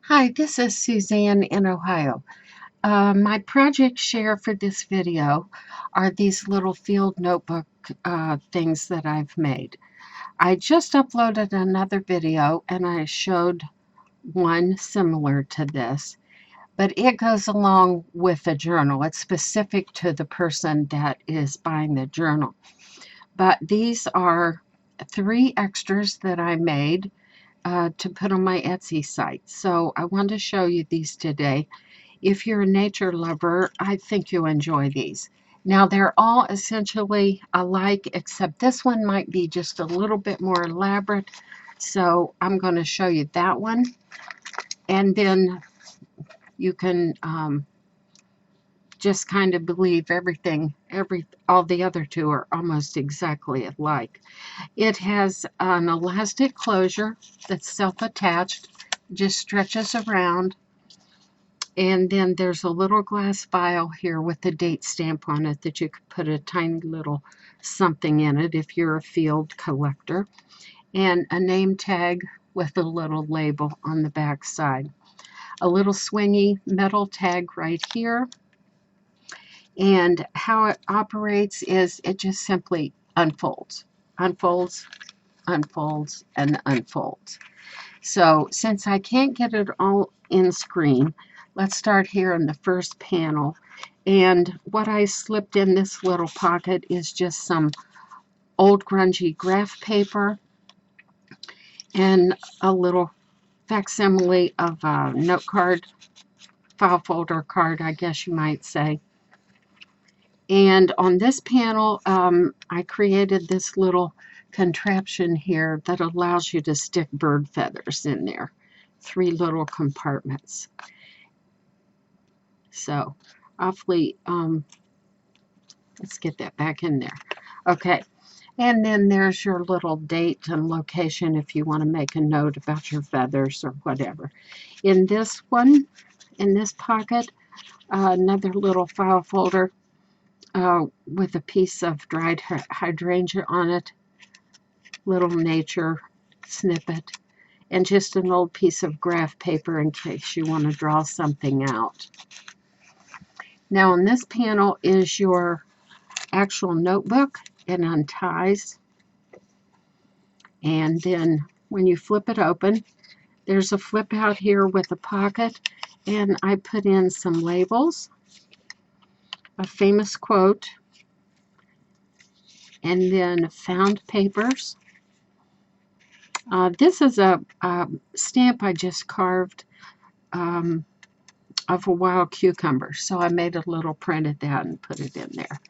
Hi, this is Suzanne in Ohio. My project share for this video are these little field notebook things that I've made. I just uploaded another video and I showed one similar to this, but it goes along with the journal. It's specific to the person that is buying the journal. But these are 3 extras that I made to put on my Etsy site. So I want to show you these today. If you're a nature lover, I think you'll enjoy these. Now, they're all essentially alike, except this one might be just a little bit more elaborate. So I'm going to show you that one. And then you can just kind of believe all the other two are almost exactly alike. It has an elastic closure that's self-attached, just stretches around. And then there's a little glass vial here with a date stamp on it that you could put a tiny little something in it if you're a field collector. And a name tag with a little label on the back side. A little swingy metal tag right here. And how it operates is it just simply unfolds, unfolds, unfolds, and unfolds. So since I can't get it all in screen, let's start here in the first panel. And what I slipped in this little pocket is just some old grungy graph paper and a little facsimile of a note card, file folder card, I guess you might say. And on this panel, I created this little contraption here that allows you to stick bird feathers in there. 3 little compartments. So awfully, let's get that back in there. Okay, and then there's your little date and location if you want to make a note about your feathers or whatever. In this one, in this pocket, another little file folder with a piece of dried hydrangea on it, little nature snippet, and just an old piece of graph paper in case you want to draw something out. Now on this panel is your actual notebook. It unties, and then when you flip it open, there's a flip out here with a pocket, and I put in some labels, a famous quote, and then found papers. This is a stamp I just carved of a wild cucumber, so I made a little print of that and put it in there.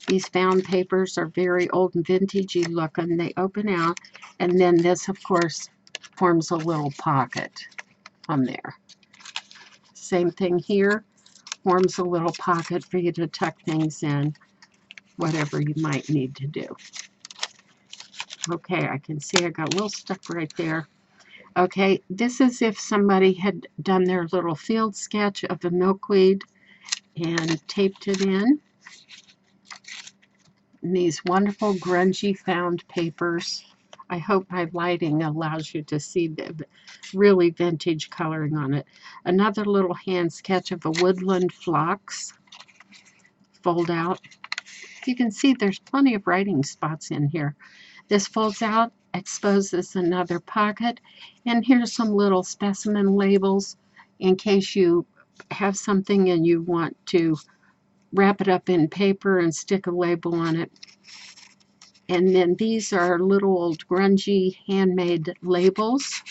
These found papers are very old and vintagey looking. They open out, and then this, of course, forms a little pocket on there. Same thing here, forms a little pocket for you to tuck things in, whatever you might need to do. Okay, I can see I got a little stuck right there. Okay, this is if somebody had done their little field sketch of the milkweed and taped it in. And these wonderful grungy found papers. I hope my lighting allows you to see the really vintage coloring on it. Another little hand sketch of a woodland phlox. Fold out. You can see there's plenty of writing spots in here. This folds out, exposes another pocket, and here's some little specimen labels in case you have something and you want to wrap it up in paper and stick a label on it. And then these are little old grungy handmade labels,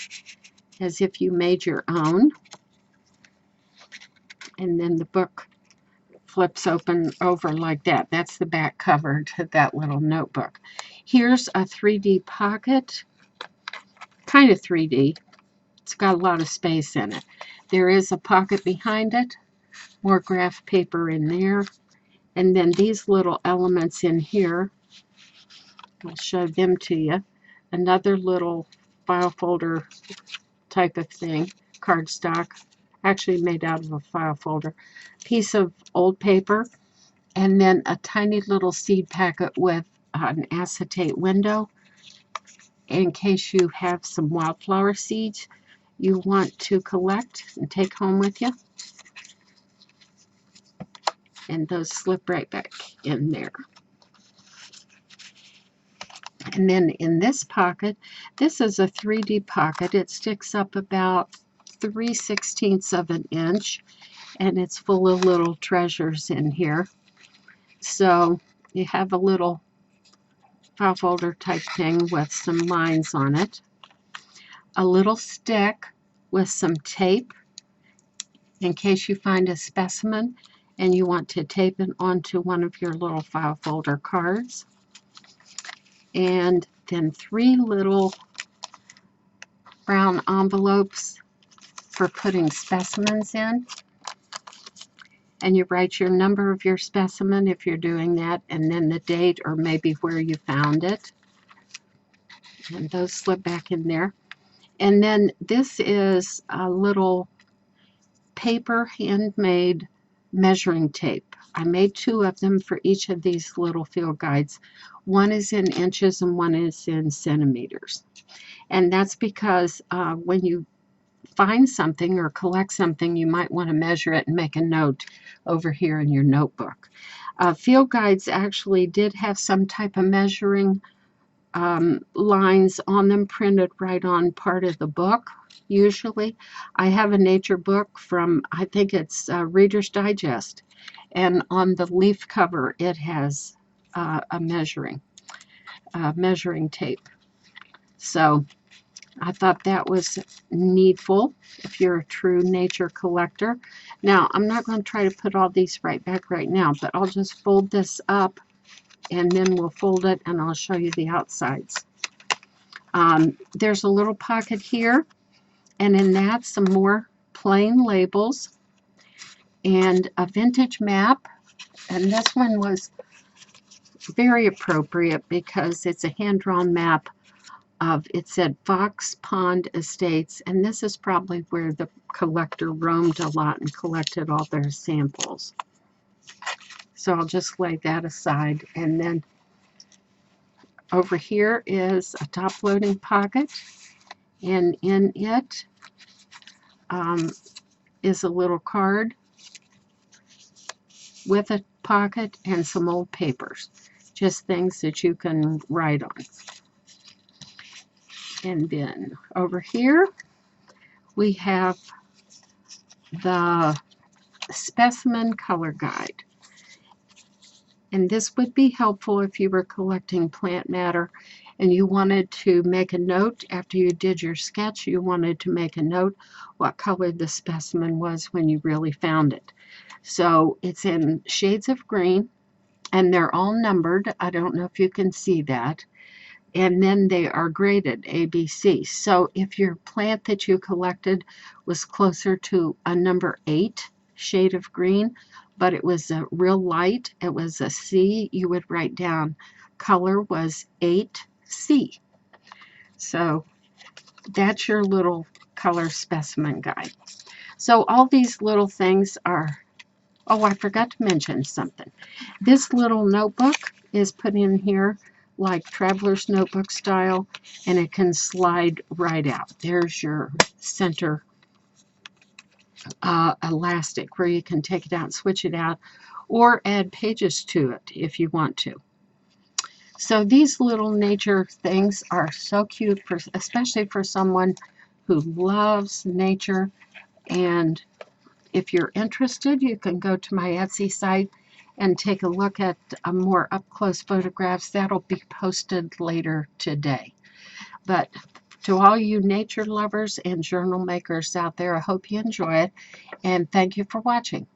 as if you made your own. And then the book flips open over like that. That's the back cover to that little notebook. Here's a 3D pocket, kind of 3D. It's got a lot of space in it. There is a pocket behind it, more graph paper in there, and then these little elements in here, I'll show them to you. Another little file folder type of thing, cardstock, actually made out of a file folder, piece of old paper, and then a tiny little seed packet with an acetate window, in case you have some wildflower seeds you want to collect and take home with you. And those slip right back in there. And then in this pocket, this is a 3D pocket. It sticks up about 3/16 of an inch, and it's full of little treasures in here. So you have a little file folder type thing with some lines on it, a little stick with some tape in case you find a specimen and you want to tape it onto one of your little file folder cards, and then 3 little brown envelopes for putting specimens in. And you write your number of your specimen if you're doing that, and then the date or maybe where you found it. And those slip back in there. And then this is a little paper handmade measuring tape. I made 2 of them for each of these little field guides. One is in inches and one is in centimeters. And that's because when you find something or collect something, you might want to measure it and make a note over here in your notebook. Field guides actually did have some type of measuring lines on them printed right on part of the book. Usually I have a nature book from, I think it's Reader's Digest, and on the leaf cover it has a measuring tape. So I thought that was needful if you're a true nature collector. Now, I'm not going to try to put all these right back right now, but I'll just fold this up and then we'll fold it and I'll show you the outsides. There's a little pocket here, and in that some more plain labels and a vintage map. And this one was very appropriate because it's a hand-drawn map of, it said Fox Pond Estates, and this is probably where the collector roamed a lot and collected all their samples. So I'll just lay that aside. And then over here is a top loading pocket, and in it is a little card with a pocket and some old papers, just things that you can write on. And then over here we have the specimen color guide. And this would be helpful if you were collecting plant matter and you wanted to make a note after you did your sketch. You wanted to make a note what color the specimen was when you really found it. So it's in shades of green, and they're all numbered. I don't know if you can see that. And then they are graded A, B, C. So if your plant that you collected was closer to a number 8 shade of green, but it was a real light, it was a C, you would write down color was 8C. So that's your little color specimen guide. So all these little things are, oh, I forgot to mention something. This little notebook is put in here like traveler's notebook style, and it can slide right out. There's your center elastic where you can take it out and switch it out or add pages to it if you want to. So these little nature things are so cute, for especially for someone who loves nature. And if you're interested, you can go to my Etsy site and take a look at more up-close photographs. That'll be posted later today. But to all you nature lovers and journal makers out there, I hope you enjoy it, and thank you for watching.